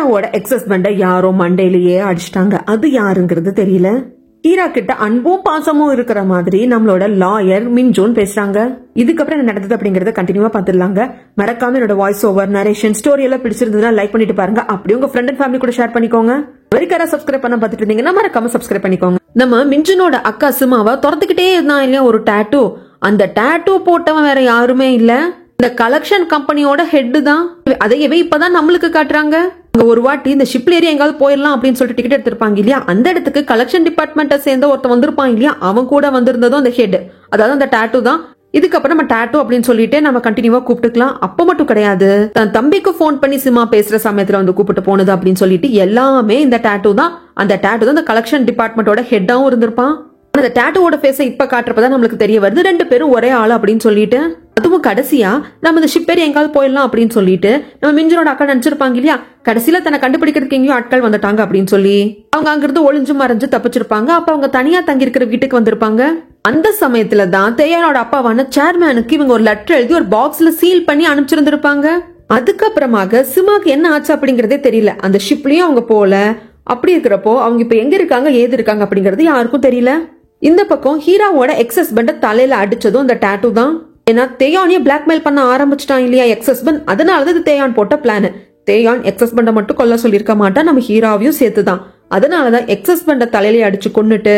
ஹீராவோட X ஹஸ்பண்ட யாரோ மண்டையிலேயே அடிச்சிட்டாங்க. அது யாருங்கிறது தெரியல. ஹீரா கிட்ட அன்பும் பாசமும் இருக்கிற மாதிரி நம்மளோட லாயர் மின்ஜோன் பேசுறாங்க. இதுக்கப்புறம் என்ன நடந்தது அப்படிங்கறத கண்டினியூவா பாத்துடலாங்க. மறக்காம என்னோட வாய்ஸ் ஓவர் நரேஷன் ஸ்டோரி எல்லாம் பிடிச்சிருந்ததுன்னா லைக் பண்ணிட்டு பாருங்க. அப்படியே உங்க ஃப்ரெண்ட் அண்ட் ஃபேமிலி கூட ஷேர் பண்ணிக்கோங்க. வரைக்கார சப்ஸ்கிரைப் பண்ண பாத்துட்டு இருந்தீங்கன்னா மறக்காம சப்ஸ்கிரைப் பண்ணிக்கோங்க. நம்ம மின்ஜனோட அக்கா சிமாவை துரத்துக்கிட்டே இருந்தான் இல்லையா ஒரு டாட்டூ. அந்த டாட்டூ போட்டவன் வேற யாருமே இல்ல, இந்த கலெக்ஷன் கம்பெனியோட ஹெட் தான். அதையவே இப்பதான் நம்மளுக்கு காட்டுறாங்க. ஒரு வாட்டி இந்த ஷிப்ல ஏறி எங்காவது போயிடலாம் அப்படின்னு சொல்லிட்டு டிக்கெட் எடுத்திருப்பாங்க இல்லையா, அந்த இடத்துக்கு கலெக்ஷன் டிபார்ட்மெண்ட்டை சேர்ந்த ஒருத்தன் வந்திருப்பான் இல்லையா, அவன் கூட வந்திருந்ததும் அந்த ஹெட், அதாவது அந்த டாட்டூ தான். இதுக்கப்புறம் நம்ம டாட்டூ அப்படின்னு சொல்லிட்டு நம்ம கண்டினியூவா கூப்பிட்டுக்கலாம். அப்ப மட்டும் கிடையாது, தன் தம்பிக்கு போன் பண்ணி சிமா பேசுற சமயத்துல வந்து கூப்பிட்டு போனது அப்படின்னு சொல்லிட்டு எல்லாமே இந்த டாட்டூ தான். அந்த டாட்டூ தான் இந்த கலெக்ஷன் டிபார்ட்மெண்டோட ஹெட்டாவும் இருந்திருப்பான். அந்த டாட்டூவோட ஃபேஸை இப்ப காட்டுறப்பதான் நம்மளுக்கு தெரிய வருது ரெண்டு பேரும் ஒரே ஆள் அப்படின்னு சொல்லிட்டு. அதுவும் கடைசியா நம்ம இந்த ஷிப் ஏறி எங்காவது போயிடலாம் அப்படின்னு சொல்லிட்டு நம்ம மின்ஜனோட அக்கா நினைச்சிருப்பாங்க இல்லையா, கடைசியில தன்னை கண்டுபிடிக்கிறதுக்கு எங்கேயும் ஆட்கள் வந்துட்டாங்க அப்படின்னு சொல்லி அவங்க அங்கிருந்து ஒளிஞ்சு மறைஞ்சு தப்பிச்சிருப்பாங்க. அப்ப அவங்க தனியா தங்கி இருக்கிற வீட்டுக்கு வந்திருப்பாங்க. அந்த சமயத்துல தான் தேயானோட அப்பாவான சேர்மேனுக்கு இவங்க ஒரு லெட்டர் எழுதி ஒரு பாக்ஸ்ல சீல் பண்ணி அனுப்பிச்சிருந்திருப்பாங்க. அதுக்கப்புறமாக சிமாக்கு என்ன ஆச்சு அப்படிங்கறதே தெரியல. அந்த ஷிப்லயும் அவங்க போல. அப்படி இருக்கிறப்போ அவங்க இப்ப எங்க இருக்காங்க ஏது இருக்காங்க அப்படிங்கறது யாருக்கும் தெரியல. இந்த பக்கம் ஹீராவோட எக்ஸ் ஹஸ்பண்ட தலையில அடிச்சதும் இந்த டாட்டூ தான். ஏன்னா தேயானிய பிளாக்மெயில் பண்ண ஆரம்பிச்சிட்டான் இல்லையா எக்ஸ் ஹஸ்பண்ட். அதனாலதான் தேயான் போட்ட பிளான். தேயான் எக்ஸ் ஹஸ்பண்ட மட்டும் கொல்ல சொல்லிருக்க மாட்டான், நம்ம ஹீராவையும் சேர்த்துதான். அதனாலதான் எக்ஸ் ஹஸ்பண்ட தலையில அடிச்சு கொன்னுட்டு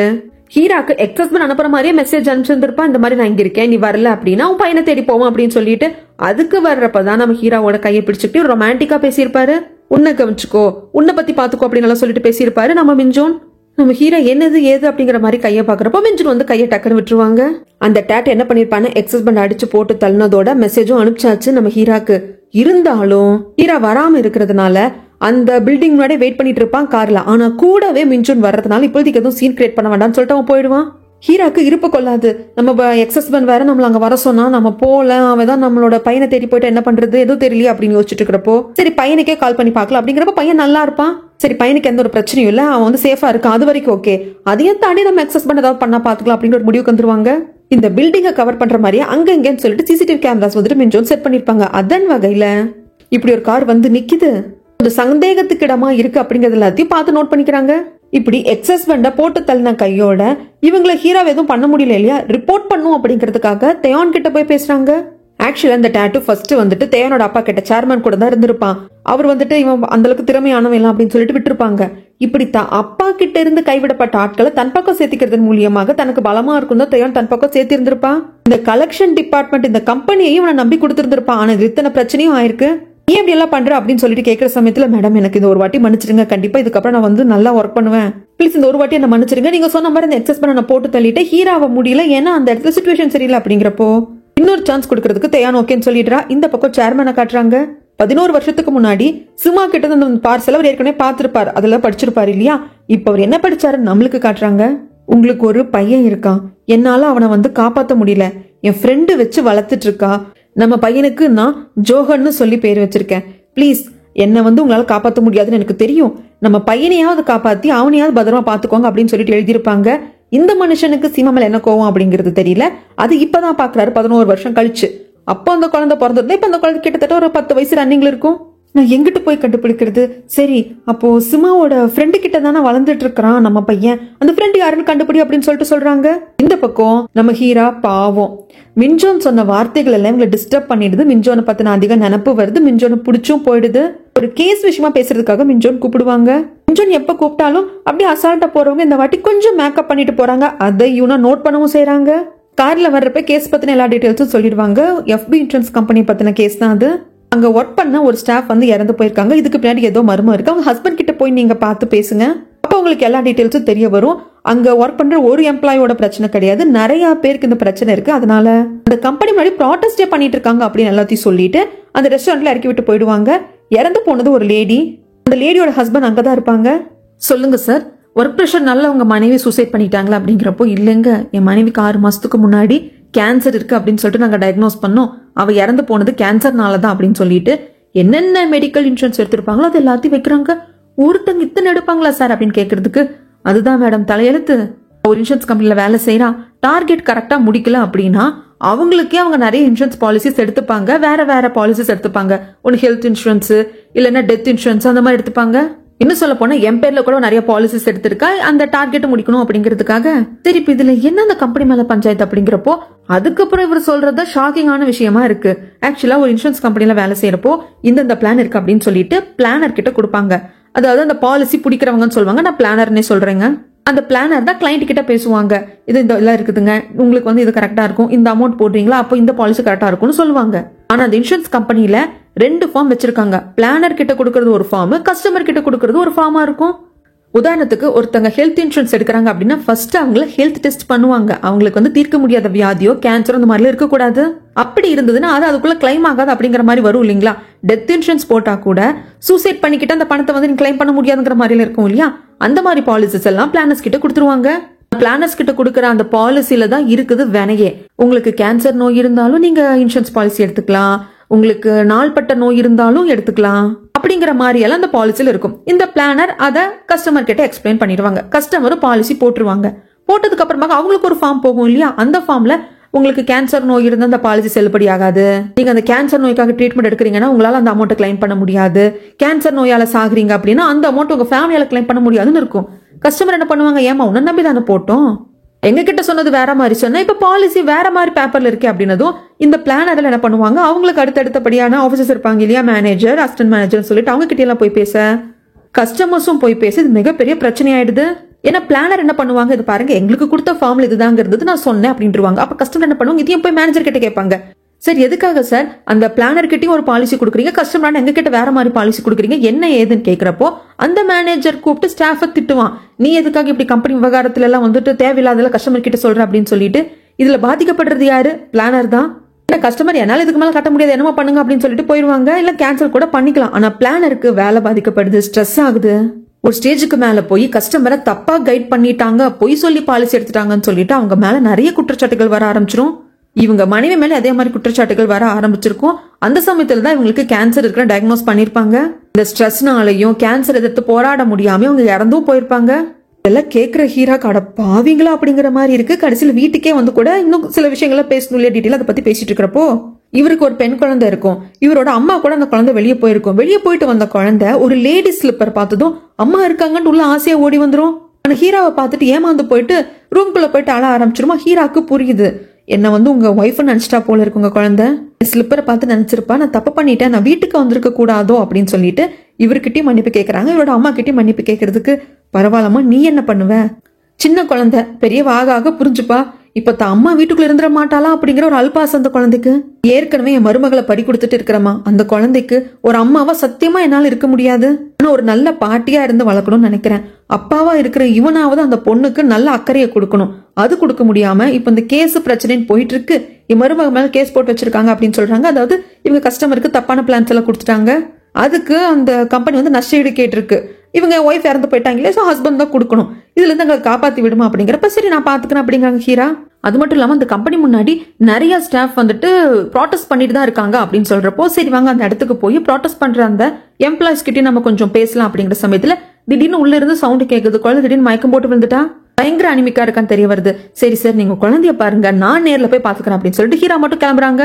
ஹீராக்கு எக்ஸ் ஹஸ்பண்ட் அனுப்புற மாதிரியே மெசேஜ் அனுப்பிச்சிருந்திருப்பான். இந்த மாதிரி நான் இங்க இருக்கேன், நீ வரல அப்படின்னா உன் பையனை தேடி போவோம் அப்படின்னு சொல்லிட்டு. அதுக்கு வர்றப்பதான் நம்ம ஹீராவோட கையை பிடிச்சிட்டு ரொமான்டிக்கா பேசியிருப்பாரு. உன்னை கவனிச்சுக்கோ, உன்னை பத்தி பாத்துக்கோ அப்படின்னு சொல்லிட்டு பேசியிருப்பாரு நம்ம மின்ஜோன். நம்ம ஹீரா என்னது ஏது அப்படிங்கிற மாதிரி கையை பாக்குறப்போ மின்ஜன் வந்து கையை டக்குன்னு விட்டுருவாங்க. அந்த டேட் என்ன பண்ணிருப்பான்னு எக்ஸ் ஹஸ்பண்ட் அடிச்சு போட்டு தள்ளினதோட மெசேஜும் அனுப்பிச்சாச்சு நம்ம ஹீராக்கு. இருந்தாலும் ஹீரா வராம இருக்கிறதுனால அந்த பில்டிங் முன்னாடி வெயிட் பண்ணிட்டு இருப்பான் கார்ல. ஆனா கூடவே மின்ஜன் வர்றதுனால இப்போதைக்கு எதுவும் சீன் கிரியேட் பண்ண வேண்டாம்னு சொல்லிட்டு அவன் போயிடுவான். ஹீராக்கு இருப்பு கொள்ளாது. நம்ம எக்ஸ் ஹஸ்பண்ட் வேற நம்மள அங்க வர சொன்னா நம்ம போல, அவன் தான் நம்மளோட பையனை தேடி போயிட்டு என்ன பண்றது எதுவும் தெரியல அப்படின்னு யோசிச்சுட்டு இருக்கிறப்போ சரி பையனுக்கே கால் பண்ணி பாக்கலாம் அப்படிங்கிறப்ப பையன் நல்லா இருப்பான். சரி பையனுக்கு எந்த ஒரு பிரச்சனையும் இல்ல, அவன் வந்து சேஃபா இருக்கான், அது வரைக்கும் ஓகே. அதையும் தாண்டி நம்ம எக்ஸ் ஹஸ்பண்ட் ஏதாவது பண்ணா பாத்துக்கலாம் அப்படின்னு ஒரு முடிவுக்கு வந்துருவாங்க. இந்த பில்டிங்கை கவர் பண்ற மாதிரியே அங்க இங்கன்னு சொல்லிட்டு சிசிடிவி கேமராஸ் வந்துட்டு மின்ஜோன் செட் பண்ணிருப்பாங்க. அதன் வகையில இப்படி ஒரு கார் வந்து நிக்குது, கொஞ்சம் சந்தேகத்துக்கு இடமா இருக்கு அப்படிங்கறது எல்லாத்தையும் பார்த்து நோட் பண்ணிக்கிறாங்க. இப்படி எக்ஸ் ஹஸ்பண்ட போட்டு தள்ளின கையோட இவங்களை ஹீரோ எதுவும் பண்ண முடியல இல்லையா, ரிப்போர்ட் பண்ணும் அப்படிங்கிறதுக்காக தேயான் கிட்ட போய் பேசுறாங்க. ஆக்சுவலா இந்த டாட்டூ ஃபர்ஸ்ட் வந்துட்டு தேயானோட அப்பா கிட்ட சேர்மன் கூட தான் இருந்திருப்பான். அவர் வந்துட்டு இவன் அந்த அளவுக்கு திறமையானவன் அப்படின்னு சொல்லிட்டு விட்டுருப்பாங்க. இப்படித்தான் அப்பா கிட்ட இருந்து கைவிடப்பட்ட ஆட்களை தன் பக்கம் சேர்த்திக்கிறது மூலியமாக தனக்கு பலமா இருக்கும் தான் தேயான் தன் பக்கம் சேர்த்தி இருந்திருப்பான். இந்த கலெக்ஷன் டிபார்ட்மெண்ட் இந்த கம்பெனியையும் இவனை நம்பி கொடுத்திருந்திருப்பான். ஆனா இத்தனை பிரச்சனையும் ஆயிருக்கு. ஏன் இப்படி எல்லாம் பண்ற அப்படின்னு சொல்லிட்டு கேட்கிற சமயத்துல மேடம் எனக்கு இந்த ஒரு வாட்டி மன்னிச்சிருங்க, கண்டிப்பா இதுக்கப்புறம் நான் வந்து நல்லா ஒர்க் பண்ணுவேன், பிளீஸ் இந்த ஒரு வாட்டி என்ன மன்னிச்சிருங்க. நீங்க சொன்ன மாதிரி இந்த எக்ஸஸ் பண்ண நான் போட்டு தள்ளிட்டு ஹீராவை முடியல, ஏன்னா அந்த இடத்துல சிச்சுவேஷன் சரியில்லை அப்படிங்கிறப்போ இன்னொரு சான்ஸ் கொடுக்கறதுக்கு தேயான் ஓகேன்னு சொல்லிடுறா. இந்த பக்கம் சேர்மனை காட்டுறாங்க. 11 வருஷத்துக்கு முன்னாடி சிமா கிட்ட அந்த பார்சல் அவர் ஏற்கனவே பார்த்திருப்பார், அதுல படிச்சிருப்பாரு இல்லையா. இப்ப அவர் என்ன படிச்சாரு நம்மளுக்கு காட்டுறாங்க. உங்களுக்கு ஒரு பையன் இருக்கான், என்னால அவனை வந்து காப்பாத்த முடியல, என் ஃப்ரெண்டு வச்சு வளர்த்துட்டு இருக்கா, நம்ம பையனுக்கு நான் ஜோஹன்னு சொல்லி பேர் வச்சிருக்கேன், பிளீஸ் என்ன வந்து உங்களால காப்பாற்ற முடியாதுன்னு எனக்கு தெரியும், நம்ம பையனையாவது காப்பாத்தி அவனையாவது பத்திரமா பாத்துக்கோங்க அப்படின்னு சொல்லிட்டு எழுதியிருப்பாங்க. இந்த மனுஷனுக்கு சீமா மேல என்ன கோவம் அப்படிங்கிறது தெரியல. அது இப்பதான் பாக்குறாரு 11 வருஷம் கழிச்சு. அப்போ அந்த குழந்தை பிறந்திருந்தா இப்ப அந்த குழந்தை கிட்டத்தட்ட ஒரு 10 வயசு ரன்னிங்ல இருக்கும். நான் எங்கிட்டு போய் கண்டுபிடிக்கிறது? சரி அப்போ சிமாவோட ஃப்ரெண்டு கிட்ட தானே வளர்ந்துட்டு இருக்கிறான் நம்ம பையன், அந்த ஃப்ரெண்டு யாருன்னு கண்டுபிடி அப்படின்னு சொல்லிட்டு சொல்றாங்க. இந்த பக்கம் நம்ம ஹீரா பாவம் மின்ஜோன் சொன்ன வார்த்தைகள் எல்லாம் இவங்களை டிஸ்டர்ப் பண்ணிடுது. மின்ஜோனை பத்தின அதிக நினப்பு வருது, மின்ஜோனை பிடிச்சும் போயிடுது. ஒரு கேஸ் விஷயமா பேசுறதுக்காக மின்ஜோன் கூப்பிடுவாங்க. மின்ஜோன் எப்ப கூப்பிட்டாலும் அப்படியே அசால்ட்டா போறவங்க இந்த வாட்டி கொஞ்சம் மேக்கப் பண்ணிட்டு போறாங்க. அதை இவனா நோட் பண்ணவும் செய்யறாங்க. கார்ல வர்றப்ப கேஸ் பத்தின எல்லா டீடைல்ஸும் சொல்லிடுவாங்க. FB இன்சூரன்ஸ் கம்பெனி பத்தின கேஸ் தான் அது. அங்க ஒர்க் பண்ண ஒரு ஸ்டாஃப் வந்து இறந்து போயிருக்காங்க. இதுக்கு பின்னாடி ஏதோ மர்மம் இருக்கு. அவங்க ஹஸ்பண்ட் கிட்ட போய் நீங்க பார்த்து பேசுங்க, அப்ப உங்களுக்கு எல்லா டீடைல்ஸும் தெரிய வரும். அங்க ஒர்க் பண்ற ஒரு எம்ப்ளாயோட பிரச்சனை கிடையாது, நிறைய பேருக்கு இந்த பிரச்சனை இருக்கு. அதனால அந்த கம்பெனி முன்னாடி ப்ராட்டஸ்டே பண்ணிட்டு இருக்காங்க அப்படின்னு எல்லாத்தையும் சொல்லிட்டு அந்த ரெஸ்டாரண்ட்ல இறக்கி விட்டு போயிடுவாங்க. இறந்து போனது ஒரு லேடி, அந்த லேடியோட ஹஸ்பண்ட் அங்கதான் இருப்பாங்க. சொல்லுங்க சார், ஒர்க் ப்ரெஷர் நல்ல உங்க மனைவி சூசைட் பண்ணிட்டாங்களா அப்படிங்கிறப்போ இல்லைங்க, என் மனைவிக்கு 6 மாசத்துக்கு முன்னாடி கேன்சர் இருக்கு அப்படின்னு சொல்லிட்டு நாங்க டயக்னோஸ் பண்ணோம், அவ இறந்து போனது கேன்சர்னாலதான் அப்படின்னு சொல்லிட்டு என்னென்ன மெடிக்கல் இன்சூரன்ஸ் எடுத்திருப்பாங்களோ அது எல்லாத்தையும் வைக்கிறாங்க. ஒருத்தங்க இத்தனை எடுப்பாங்களா சார் அப்படின்னு கேட்கறதுக்கு அதுதான் மேடம் தலையெழுத்து. ஒரு இன்சூரன்ஸ் கம்பெனில வேலை செய்யறா, டார்கெட் கரெக்டா முடிக்கல அப்படின்னா அவங்களுக்கே அவங்க நிறைய இன்சூரன்ஸ் பாலிசிஸ் எடுத்துப்பாங்க, வேற வேற பாலிசிஸ் எடுத்துப்பாங்க. ஒன்னு ஹெல்த் இன்சூரன்ஸ், இல்லன்னா டெத் இன்சூரன்ஸ் அந்த மாதிரி எடுத்துப்பாங்க. இன்னும் சொல்ல போனா என் பேர்ல கூட நிறைய பாலிசிஸ் எடுத்திருக்கா அந்த டார்கெட் முடிக்கணும் அப்படிங்கிறதுக்காக. திருப்பி இதுல என்ன அந்த கம்பெனி மேல பஞ்சாயத்து அப்படிங்கிறப்போ அதுக்கப்புறம் இவர் சொல்றத ஷாக்கிங்கான விஷயமா இருக்கு. ஆக்சுவலா ஒரு இன்சூரன்ஸ் கம்பெனில வேலை செய்யறப்போ இந்த பிளான் இருக்கு அப்படின்னு சொல்லிட்டு பிளானர் கிட்ட கொடுப்பாங்க. அதாவது அந்த பாலிசி பிடிக்கிறவங்கன்னு சொல்லுவாங்க, நான் பிளானர்னே சொல்றேங்க. அந்த பிளானர் தான் கிளைண்ட் கிட்ட பேசுவாங்க. இது இந்த எல்லாம் இருக்குதுங்க, உங்களுக்கு வந்து இது கரெக்டா இருக்கும், இந்த அமௌண்ட் போடுறீங்களா, அப்போ இந்த பாலிசி கரெக்டா இருக்கும்னு சொல்லுவாங்க. ஆனா அந்த இன்சூரன்ஸ் கம்பெனில 2 ஃபார்ம் வச்சிருக்காங்க. பிளானர் கிட்ட கொடுக்கறது ஒரு ஃபார்ம், கஸ்டமர் கிட்ட கொடுக்கறது ஒரு ஃபார்மா இருக்கும். உதாரணத்துக்கு ஒருத்தங்க ஹெல்த் இன்சூரன்ஸ் எடுக்கிறாங்க அப்படின்னா ஃபர்ஸ்ட் அவங்கள ஹெல்த் டெஸ்ட் பண்ணுவாங்க. அவங்களுக்கு வந்து தீர்க்க முடியாத வியாதியோ கேன்சர் அந்த மாதிரிலாம் இருக்கக்கூடாது. அப்படி இருந்ததுன்னா அது அதுக்குள்ள கிளைம் ஆகாது அப்படிங்கிற மாதிரி வரும் இல்லைங்களா. டெத் இன்சூரன்ஸ் போட்டா கூட சூசைட் பண்ணிக்கிட்டு அந்த பணத்தை வந்து கிளைம் பண்ண முடியாதுங்கிற மாதிரி இருக்கும் இல்லையா. அந்த மாதிரி பாலிசிஸ் எல்லாம் பிளானர்ஸ் கிட்ட கொடுத்துருவாங்க. பிளானர்ஸ் கிட்ட கொடுக்கற அந்த பாலிசில தான் இருக்குது வேணையே. உங்களுக்கு கேன்சர் நோய் இருந்தாலும் நீங்க இன்சூரன்ஸ் பாலிசி எடுத்துக்கலாம், உங்களுக்கு நாள்பட்ட நோய் இருந்தாலும் எடுத்துக்கலாம் அப்படிங்கிற மாதிரி எல்லாம் அந்த பாலிசில இருக்கும். இந்த பிளானர் அதை கஸ்டமர் கிட்ட எக்ஸ்பிளைன் பண்ணிடுவாங்க. கஸ்டமரும் பாலிசி போட்டுருவாங்க. போட்டதுக்கு அப்புறமா அவங்களுக்கு ஒரு ஃபார்ம் போகும் இல்லையா. அந்த ஃபார்ம்ல உங்களுக்கு கேன்சர் நோய் இருந்தா அந்த பாலிசி செல்லுபடி ஆகாது, நீங்க அந்த கேன்சர் நோய்க்காக ட்ரீட்மெண்ட் எடுக்கிறீங்கன்னா உங்களால அந்த அமௌண்ட் கிளைம் பண்ண முடியாது, கேன்சர் நோயால சாகுறீங்க அப்படின்னா அந்த அமௌண்ட் உங்க ஃபேமிலியால கிளைம் பண்ண முடியாதுன்னு இருக்கும். கஸ்டமர் என்ன பண்ணுவாங்க, ஏமா உன்ன நம்பி தானே போட்டோம், எங்க கிட்ட சொன்னது வேற மாதிரி சொன்னா இப்ப பாலிசி வேற மாதிரி பேப்பர்ல இருக்கு அப்படின்னதும் இந்த பிளானர் என்ன பண்ணுவாங்க, அவங்களுக்கு அடுத்தடுத்தபடியான ஆபீசர்ஸ் இருப்பாங்க இல்லையா, மேனேஜர், அசிஸ்டன்ட் மேனேஜர் சொல்லிட்டு அவங்க கிட்ட எல்லாம் போய் பேச, கஸ்டமர்ஸும் போய் பேச இது மிகப்பெரிய பிரச்சனை ஆயிடுது. ஏன்னா பிளானர் என்ன பண்ணுவாங்க, இது பாருங்க எங்களுக்கு கொடுத்த ஃபார்ம்ல இதுதாங்க இருந்தது நான் சொன்னேன் அப்படின்ட்டுருவாங்க. அப்ப கஸ்டமர் என்ன பண்ணுவாங்க, இதையும் போய் மேனேஜர் கிட்ட கேட்பாங்க. சார் எதுக்காக சார் அந்த பிளானர் கிட்டயும் ஒரு பாலிசி கொடுக்குறீங்க, கஸ்டமர் எங்க கிட்ட வேற மாதிரி பாலிசி கொடுக்குறீங்க, என்ன ஏதுன்னு கேட்கிறப்போ அந்த மேனேஜர் கூப்பிட்டு ஸ்டாஃபை திட்டுவான். நீ எதுக்காக இப்படி கம்பெனி விவகாரத்துல எல்லாம் வந்துட்டு தேவையில்லாத கஸ்டமர் கிட்ட சொல்ற அப்படின்னு சொல்லிட்டு. இதுல பாதிக்கப்படுறது யாரு, பிளானர் தான். கஸ்டமர் என்னால இதுக்கு மேல கட்ட முடியாது, என்னமா பண்ணுங்க அப்படின்னு சொல்லிட்டு போயிருவாங்க, இல்ல கேன்சல் கூட பண்ணிக்கலாம். ஆனா பிளானருக்கு வேலை பாதிக்கப்படுது, ஸ்ட்ரெஸ் ஆகுது. ஒரு ஸ்டேஜுக்கு மேல போய் கஸ்டமரை தப்பா கைட் பண்ணிட்டாங்க, பொய் சொல்லி பாலிசி எடுத்துட்டாங்கன்னு சொல்லிட்டு அவங்க மேல நிறைய குற்றச்சாட்டுகள் வர ஆரம்பிச்சிரும். இவங்க மனைவி மேல அதே மாதிரி குற்றச்சாட்டுகள் வர ஆரம்பிச்சிருக்கும். அந்த சமயத்துல தான் இவங்களுக்கு கேன்சர் இருக்கிற டயக்னோஸ் பண்ணிருப்பாங்க. இந்த ஸ்ட்ரெஸ்னாலையும் கேன்சர் எதிர்த்து போராட முடியாம அவங்க இறந்தும் போயிருப்பாங்க. இதெல்லாம் கேட்கிற ஹீரா கட பாவீங்களா அப்படிங்கிற மாதிரி இருக்கு. கடைசியில் வீட்டுக்கே வந்து கூட இன்னும் சில விஷயங்கள பேசணும் இல்லையா, டீட்டெயில் அதை பத்தி பேசிட்டு இருக்கிறப்போ இவருக்கு ஒரு பெண் குழந்தை இருக்கும். இவரோட அம்மா கூட அந்த குழந்தை வெளியே போயிருக்கும். வெளியே போயிட்டு வந்த குழந்தை ஒரு லேடி ஸ்லிப்பர் பார்த்ததும் அம்மா இருக்காங்கன்னு உள்ள ஆசையா ஓடி வந்துரும். ஆனா ஹீராவை பார்த்துட்டு ஏமாந்து போயிட்டு ரூம்குள்ள போயிட்டு அழ ஆரம்பிச்சிருமா. ஹீராக்கு புரியுது, என்ன வந்து உங்க ஒய்ஃப் நினைச்சிட்டா போல இருக்கு உங்க குழந்தை, ஸ்லிப்பரை பார்த்து நினைச்சிருப்பா, நான் தப்பு பண்ணிட்டேன், நான் வீட்டுக்கு வந்திருக்க கூடாதோ அப்படின்னு சொல்லிட்டு இவர்கிட்டயும் மன்னிப்பு கேட்கறாங்க. இவரோட அம்மா கிட்டயும் மன்னிப்பு கேட்கறதுக்கு பரவாயில்லமா நீ என்ன பண்ணுவ, சின்ன குழந்தை பெரிய ஆக புரிஞ்சுப்பா, இப்ப தான் அம்மா வீட்டுக்குள்ள இருந்துட மாட்டாளா அப்படிங்கிற ஒரு அல்பாசம் அந்த குழந்தைக்கு. ஏற்கனவே என் மருமகளை படி கொடுத்துட்டு இருக்கிறமா, அந்த குழந்தைக்கு ஒரு அம்மாவா சத்தியமா என்னால இருக்க முடியாது. ஆனா ஒரு நல்ல பாட்டியா இருந்து வளர்க்கணும்னு நினைக்கிறேன். அப்பாவா இருக்கிற இவனாவது அந்த பொண்ணுக்கு நல்ல அக்கறையை கொடுக்கணும், அது கொடுக்க முடியாம இப்ப இந்த கேஸ் பிரச்சனைன்னு போயிட்டு இருக்கு. என் மருமக மேல கேஸ் போட்டு வச்சிருக்காங்க அப்படின்னு சொல்றாங்க. அதாவது இவங்க கஸ்டமருக்கு தப்பான பிளான்ஸ் எல்லாம் கொடுத்துட்டாங்க. அதுக்கு அந்த கம்பெனி வந்து நஷ்டஈடு கேட்டிருக்கு. இவங்க ஒய்ஃப் இறந்து போயிட்டாங்களே, சோ ஹஸ்பண்ட் தான் கொடுக்கணும், இதுல இருந்து எங்களை காப்பாத்தி விடுமா அப்படிங்கிறப்ப சரி நான் பாத்துக்கிறேன் அப்படிங்கிறாங்க ஹீரா. அது மட்டும் இல்லாம அந்த கம்பெனி முன்னாடி நிறைய ஸ்டாஃப் வந்துட்டு ப்ராட்டஸ்ட் பண்ணிட்டு தான் இருக்காங்க அப்படின்னு சொல்றப்போ சரி வாங்க அந்த இடத்துக்கு போய் ப்ராட்டஸ்ட் பண்ற அந்த எம்ப்ளாயிஸ் கிட்டே நம்ம கொஞ்சம் பேசலாம் அப்படிங்கிற சமயத்துல திடீர்னு உள்ள இருந்து சவுண்ட் கேக்குது. குழந்தை திடீர்னு மயக்கம் போட்டு விழுந்துட்டா, பயங்கர அனிமிக்கா இருக்கான்னு தெரிய வருது. சரி சார் நீங்க குழந்தைய பாருங்க, நான் நேர்ல போய் பாத்துக்கிறேன் அப்படின்னு சொல்லிட்டு ஹீரா மட்டும் கிளம்புறாங்க.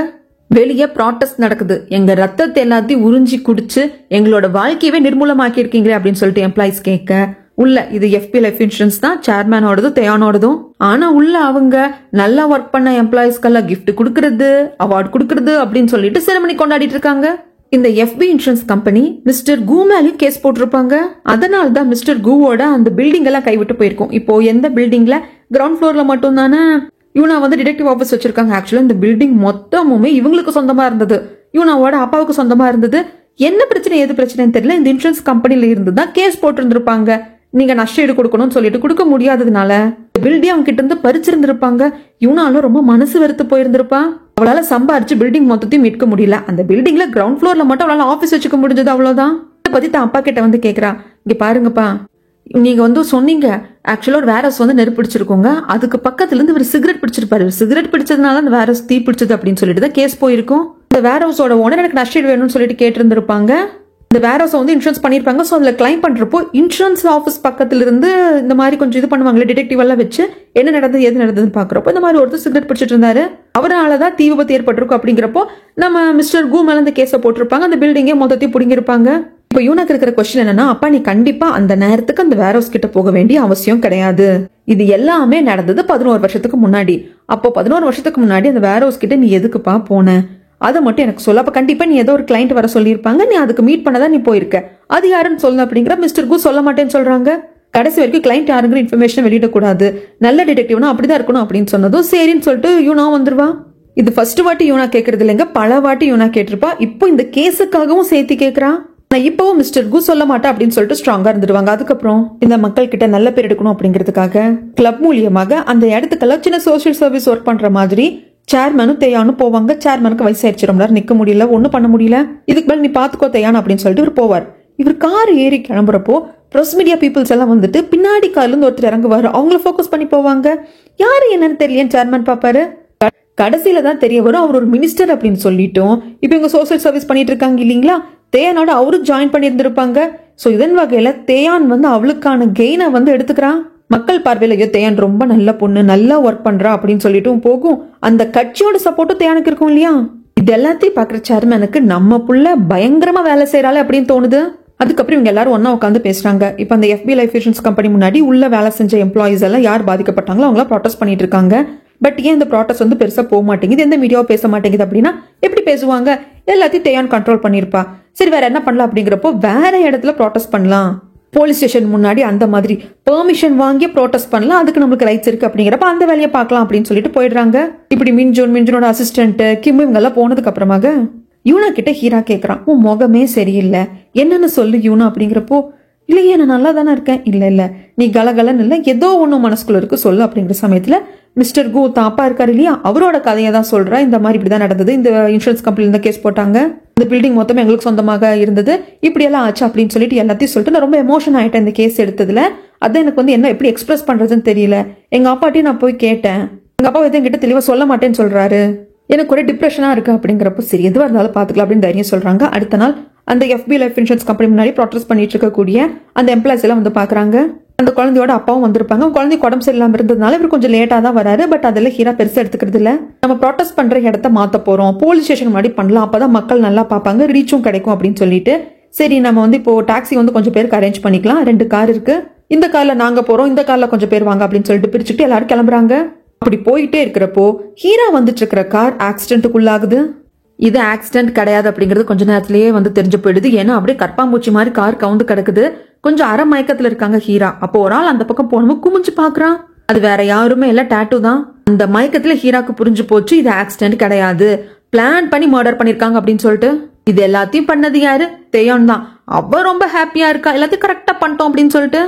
வெளியே ப்ராட்டஸ்ட் நடக்குது. எங்க ரத்தத்தை எல்லாத்தையும் உறிஞ்சி குடிச்சு எங்களோட வாழ்க்கையவே நிர்மூலமாக்கி இருக்கீங்களே அப்படின்னு சொல்லிட்டு எம்ப்ளாயிஸ் கேட்க, உள்ள இது எஃபி லைஃப் இன்சூரன்ஸ் தான், சேர்மேனோடதும் தேயானோடதும். ஆனா உள்ள அவங்க நல்லா ஒர்க் பண்ண எம்ப்ளாயிஸ்க்கெல்லாம் கிஃப்ட் கொடுக்கறது, அவார்டு கொடுக்கறது அப்படின்னு சொல்லிட்டு செரமனி கொண்டாடிட்டு இருக்காங்க. இந்த எஃபி இன்சூரன்ஸ் கம்பெனி மிஸ்டர் கு மேலயும் கேஸ் போட்டிருப்பாங்க. அதனால தான் மிஸ்டர் குவோட அந்த பில்டிங் எல்லாம் கைவிட்டு போயிருக்கும். இப்போ எந்த பில்டிங்ல கிரவுண்ட் ஃப்ளோர்ல மட்டும் தானே யூனா வந்து டிடெக்டிவ் ஆபீஸ் வச்சிருக்காங்க. ஆக்சுவலா இந்த பில்டிங் மொத்தமுமே இவங்களுக்கு சொந்தமா இருந்தது, யூனாவோட அப்பாவுக்கு சொந்தமா இருந்தது. என்ன பிரச்சனை ஏது பிரச்சனைன்னு தெரியல, இந்த இன்சூரன்ஸ் கம்பெனில இருந்து தான் கேஸ் போட்டிருந்திருப்பாங்க. நீங்க நஷ்டஈடு கொடுக்கணும்னு சொல்லிட்டு கொடுக்க முடியாததுனால பில்டிங் அவங்க கிட்ட இருந்து பறிச்சிருந்திருப்பாங்க. யூனாலும் ரொம்ப மனசு வெறுத்து போயிருந்திருப்பா. அவளால சம்பாரிச்சு பில்டிங் மொத்தத்தையும் மீட்க முடியல. அந்த பில்டிங்ல கிரவுண்ட் ஃப்ளோர்ல மட்டும் அவளால ஆபீஸ் வச்சுக்க முடிஞ்சது, அவ்வளவுதான். இதை பத்தி தான் அப்பா கிட்ட வந்து கேக்குறா, இங்க பாருங்கப்பா நீங்க வந்து சொன்னீங்க ஆக்சுவலா ஒரு வேரஸ் வந்து நெருப்பு பிடிச்சிருக்கோங்க, அதுக்கு பக்கத்துல இருந்து ஒரு சிகரெட் பிடிச்சிருப்பாரு, சிகரெட் பிடிச்சதுனால அந்த வேரஸ் தீ பிடிச்சது அப்படின்னு சொல்லிட்டு தான் கேஸ் போயிருக்கும். இந்த வேரஹவுஸோட ஓனர் எனக்கு நஷ்டஈடு வேணும்னு சொல்லிட்டு கேட்டிருந்திருப்பாங்க. இந்த வேரஹவுஸ் வந்து இன்சூரன்ஸ் பண்ணிருப்பாங்க. ஸோ அதுல கிளைம் பண்றப்போ இன்சூரன்ஸ் ஆஃபீஸ் பக்கத்துல இருந்து இந்த மாதிரி கொஞ்சம் இது பண்ணுவாங்களே, டிடெக்டிவ் எல்லாம் வச்சு என்ன நடந்தது எது நடந்ததுன்னு பாக்குறப்போ இந்த மாதிரி ஒருத்தர் சிகரெட் பிடிச்சிட்டு இருந்தாரு, அவராலதான் தீ விபத்து ஏற்பட்டிருக்கும் அப்படிங்கிறப்போ நம்ம மிஸ்டர் கு மேல இந்த கேஸை போட்டிருப்பாங்க. அந்த பில்டிங்கே மொத்தத்தையும் பிடிங்கிருப்பாங்க. இப்ப யூனாக்கு இருக்கிற கொஸ்டின் என்னன்னா, அப்பா நீ கண்டிப்பா அந்த நேரத்துக்கு அந்த வேர் ஹவுஸ் கிட்ட போக வேண்டிய அவசியம் கிடையாது. இது எல்லாமே நடந்தது 11 வருஷத்துக்கு முன்னாடி. அப்போ 11 வருஷத்துக்கு முன்னாடி அந்த வேர் ஹவுஸ் கிட்ட நீ எதுக்குப்பா போன? அதை மட்டும் எனக்கு சொல்ல. அப்ப கண்டிப்பா நீ ஏதோ ஒரு கிளைண்ட் வர சொல்லியிருப்பாங்க, நீ அதுக்கு மீட் பண்ணதான் நீ போயிருக்க. அது யாருன்னு சொல்லு அப்படிங்கிற மிஸ்டர் கு சொல்ல மாட்டேன்னு சொல்றாங்க. கடைசி வரைக்கும் கிளைண்ட் யாருங்கிற இன்ஃபர்மேஷன் வெளியிடக்கூடாது, நல்ல டிடெக்டிவ்னா அப்படிதான் இருக்கணும் அப்படின்னு சொன்னதும் சரின்னு சொல்லிட்டு யூனா வந்துருவா. இது ஃபர்ஸ்ட் வாட்டி யூனா கேட்கறது இல்லைங்க, பல வாட்டி யூனா கேட்டிருப்பா. இப்போ இந்த கேஸுக்காகவும் சேர்த்து கேட்கறா. நான் இப்பவும் மிஸ்டர் கு சொல்ல மாட்டேன் அப்படின்னு சொல்லிட்டு ஸ்ட்ராங்கா இருந்துருவாங்க. அதுக்கப்புறம் இந்த மக்கள் கிட்ட நல்ல பேர் எடுக்கணும் அப்படிங்கிறதுக்காக கிளப் மூலியமாக அந்த இடத்துக்கெல்லாம் சின்ன சோசியல் சர்வீஸ் ஒர்க் பண்ற மாதிரி சேர்மனும் தேயானும் போவாங்க. சேர்மனுக்கு வயசாயிருச்சு, ரொம்ப நேரம் நிக்க முடியல, ஒன்னும் பண்ண முடியல. இதுக்கு மேல நீ பாத்துக்கோ தேயான் அப்படின்னு சொல்லிட்டு இவர் போவார். இவர் கார் ஏறி கிளம்புறப்போ ப்ரெஸ் மீடியா பீப்புள்ஸ் எல்லாம் வந்துட்டு பின்னாடி கார்ல இருந்து ஒருத்தர் இறங்குவாரு. அவங்கள ஃபோக்கஸ் பண்ணி போவாங்க. யாரு என்னன்னு தெரியல சேர்மன் பாப்பாரு. கடைசியில தான் தெரிய வரும் அவர் ஒரு மினிஸ்டர் அப்படின்னு சொல்லிட்டோம். இப்ப இவங்க சோசியல் சர்வீஸ் பண்ணிட்டு இருக்காங்க இல்லீங்களா, தேயானோட அவரு ஜாயின் பண்ணி இருந்திருப்பாங்க. சோ இதன் வகையில தேயான் வந்து அவளுக்கான கெயினை வந்து எடுத்துக்கிறான். மக்கள் பார்வையில ஐயோ தேயான் ரொம்ப நல்ல பொண்ணு, நல்லா ஒர்க் பண்றா அப்படின்னு சொல்லிட்டும் போகும். அந்த கட்சியோட சப்போர்ட்டும் தேயானுக்கு இருக்கும் இல்லையா. இது எல்லாத்தையும் பாக்குற சேர்மனுக்கு நம்ம புள்ள பயங்கரமா வேலை செய்யறாளே அப்படின்னு தோணுது. அதுக்கப்புறம் இவங்க எல்லாரும் ஒன்னா உட்காந்து பேசுறாங்க. இப்ப அந்த FB லைஃப் இன்சூரன்ஸ் கம்பெனி முன்னாடி உள்ள வேலை செஞ்ச எம்ப்ளாயிஸ் எல்லாம் யார் பாதிக்கப்பட்டாங்களோ அவங்கள ப்ரொடெஸ்ட் பண்ணிட்டு இருக்காங்க. பட் ஏன் இந்த ப்ராட்டஸ்ட் வந்து பெருசா போக மாட்டேங்குது, எந்த மீடியாவும் பேச மாட்டேங்குது அப்படின்னா எப்படி பேசுவாங்க, எல்லாத்தையும் தேயான் கண்ட்ரோல் பண்ணிருப்பா. சரி வேற என்ன பண்ணலாம் அப்படிங்கிறப்போ வேற இடத்துல ப்ராட்டஸ்ட் பண்ணலாம், போலீஸ் ஸ்டேஷன் முன்னாடி அந்த மாதிரி பெர்மிஷன் வாங்கி ப்ரோட்டஸ்ட் பண்ணலாம், அதுக்கு நம்மளுக்கு ரைட்ஸ் இருக்கு அப்படிங்கிறப்ப அந்த வேலையை பார்க்கலாம் அப்படின்னு சொல்லிட்டு போயிடுறாங்க. இப்படி மின்ஜூனோட அசிஸ்டன்ட் கிம் இவங்க எல்லாம் போனதுக்கு அப்புறமாக யூனா கிட்ட ஹீரா கேக்குறான், உன் முகமே சரியில்லை, என்னன்னு சொல்லு யூனா அப்படிங்கிறப்போ இல்லையே நான் நல்லா தானே இருக்கேன். இல்ல நீ கலகலன்னு இல்ல, ஏதோ ஒன்னும் மனசுக்குள்ள இருக்கு சொல்லு அப்படிங்கிற சமயத்துல மிஸ்டர் கு தாப்பா இருக்காரு இல்லையா, அவரோட கதையை தான் சொல்றா. இந்த மாதிரி இப்படிதான் நடந்தது, இந்த இன்சூரன்ஸ் கம்பெனில இந்த கேஸ் போட்டாங்க, இந்த பில்டிங் மொத்தம் எங்களுக்கு சொந்தமாக இருந்தது, இப்படி எல்லாம் ஆச்சு அப்படின்னு சொல்லிட்டு எல்லாத்தையும் சொல்லிட்டு நான் ரொம்ப எமோஷன் ஆயிட்டேன் இந்த கேஸ் எடுத்ததுல. அதான் எனக்கு வந்து என்ன எப்படி எக்ஸ்பிரஸ் பண்றதுன்னு தெரியல. எங்க அப்பாட்டையும் நான் போய் கேட்டேன், எங்க அப்பா எதுவும் கிட்ட தெளிவா சொல்ல மாட்டேன்னு சொல்றாரு, எனக்கு ஒரே டிப்ரெஷனா இருக்கு அப்படிங்கிறப்ப சரி எதுவாக இருந்தாலும் பாத்துக்கலாம் அப்படின்னு தைரியம் சொல்றாங்க. அடுத்த நாள் அந்த FB லைஃப் இன்சூரன்ஸ் கம்பெனி முன்னாடி ப்ரொடெஸ்ட் பண்ணிட்டு இருக்கக்கூடிய அந்த எம்ப்ளாய்ஸ் எல்லாம் வந்து பாக்குறாங்க. அந்த குழந்தையோட அப்பாவும் வந்திருப்பாங்க. குழந்தைக்கு உடம்பு சரியில்லாம இருந்ததுனால இவர் கொஞ்சம் லேட்டா தான் வராரு. பட் அதில் ஹீரா பெருசா எடுத்துக்கிறது இல்ல. நம்ம ப்ரொடெஸ்ட் பண்ற இடத்த மாத்த போறோம், போலீஸ் ஸ்டேஷன் முன்னாடி பண்ணலாம், அப்பதான் மக்கள் நல்லா பார்ப்பாங்க, ரீச்சும் கிடைக்கும் அப்படின்னு சொல்லிட்டு சரி நம்ம வந்து இப்போ டாக்ஸி வந்து கொஞ்சம் பேருக்கு அரேஞ்ச் பண்ணிக்கலாம், 2 கார் இருக்கு, இந்த கார்ல நாங்க போறோம், இந்த கார்ல கொஞ்சம் பேர் வாங்க அப்படின்னு சொல்லிட்டு பிரிச்சுட்டு எல்லாரும் கிளம்புறாங்க. அப்படி போயிட்டே இருக்கிறப்போ ஹீரா வந்துட்டு இருக்கிற கார் ஆக்சிடென்ட்டுக்குள்ளாகுது. இது ஆக்சிடென்ட் கிடையாது அப்படிங்கிறது கொஞ்ச நேரத்திலேயே வந்து தெரிஞ்சு போயிடுது. ஏன்னா அப்படியே கற்பாம்பூச்சி மாதிரி கார் கவுந்து கிடக்குது. கொஞ்சம் அரை மயக்கத்துல இருக்காங்க ஹீரா. அப்போ ஒரு ஆள் அந்த பக்கம் போனவங்க குமிஞ்சு பாக்குறான். அது வேற யாருமே இல்ல, டாட்டூ தான். அந்த மயக்கத்துல ஹீராக்கு புரிஞ்சு போச்சு இது ஆக்சிடென்ட் கிடையாது, பிளான் பண்ணி மர்டர் பண்ணிருக்காங்க அப்படின்னு சொல்லிட்டு. இது எல்லாத்தையும் பண்ணது யாரு, தேயான் தான். அவ ரொம்ப ஹாப்பியா இருக்கா, எல்லாத்தையும் கரெக்டா பண்ணிட்டோம் அப்படின்னு சொல்லிட்டு.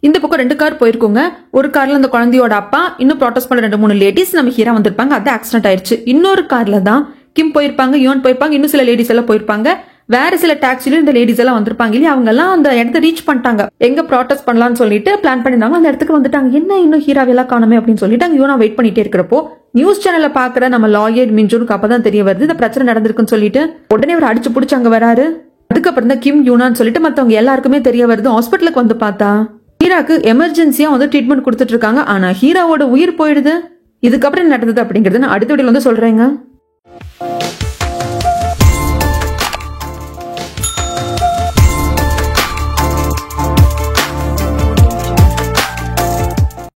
இந்த பக்கம் 2 கார் போயிருக்கோங்க. ஒரு கார்ல அந்த குழந்தையோட அப்பா, இன்னும் ப்ரொடெஸ்ட் பண்ண 2-3 லேடிஸ், நம்ம ஹீரா வந்திருப்பாங்க, அது ஆக்சிடென்ட் ஆயிடுச்சு. இன்னொரு கார்ல தான் கிம் போயிருப்பாங்க, யோன் போயிருப்பாங்க, இன்னும் சில லேடிஸ் எல்லாம் போயிருப்பாங்க. வேற சில டாக்ஸிலும் இந்த லேடிஸ் எல்லாம் வந்திருப்பாங்க இல்லையா, அவங்க எல்லாம் அந்த இடத்த ரீச் பண்ணிட்டாங்க. எங்க ப்ராட்டஸ்ட் பண்ணலாம்னு சொல்லிட்டு பிளான் பண்ணிருந்தாங்க, அந்த இடத்துக்கு வந்துட்டாங்க. என்ன இன்னும் ஹீராவெல்லாம் காணுமே அப்படின்னு சொல்லிட்டு அங்க யோனா வெயிட் பண்ணிட்டே இருக்கிறப்போ நியூஸ் சேனல்ல பாக்குற நம்ம லாயர் மின்ஜூனுக்கு அப்பதான் தெரிய வருது இந்த பிரச்சனை நடந்திருக்குன்னு சொல்லிட்டு. உடனே அவர் அடிச்சு புடிச்சு அங்க வராரு. அதுக்கப்புறம் தான் கிம் யூனான்னு சொல்லிட்டு மத்தவங்க எல்லாருக்குமே தெரிய வருது. ஹாஸ்பிட்டலுக்கு வந்து பார்த்தா ஹீராக்கு எமர்ஜென்சியா வந்து ட்ரீட்மெண்ட் கொடுத்துட்டு இருக்காங்க. ஆனா ஹீராவோட உயிர் போயிடுது. இதுக்கப்புறம் நடந்தது அப்படிங்கறது நான் அடுத்த வீடியோல வந்து சொல்றேங்க.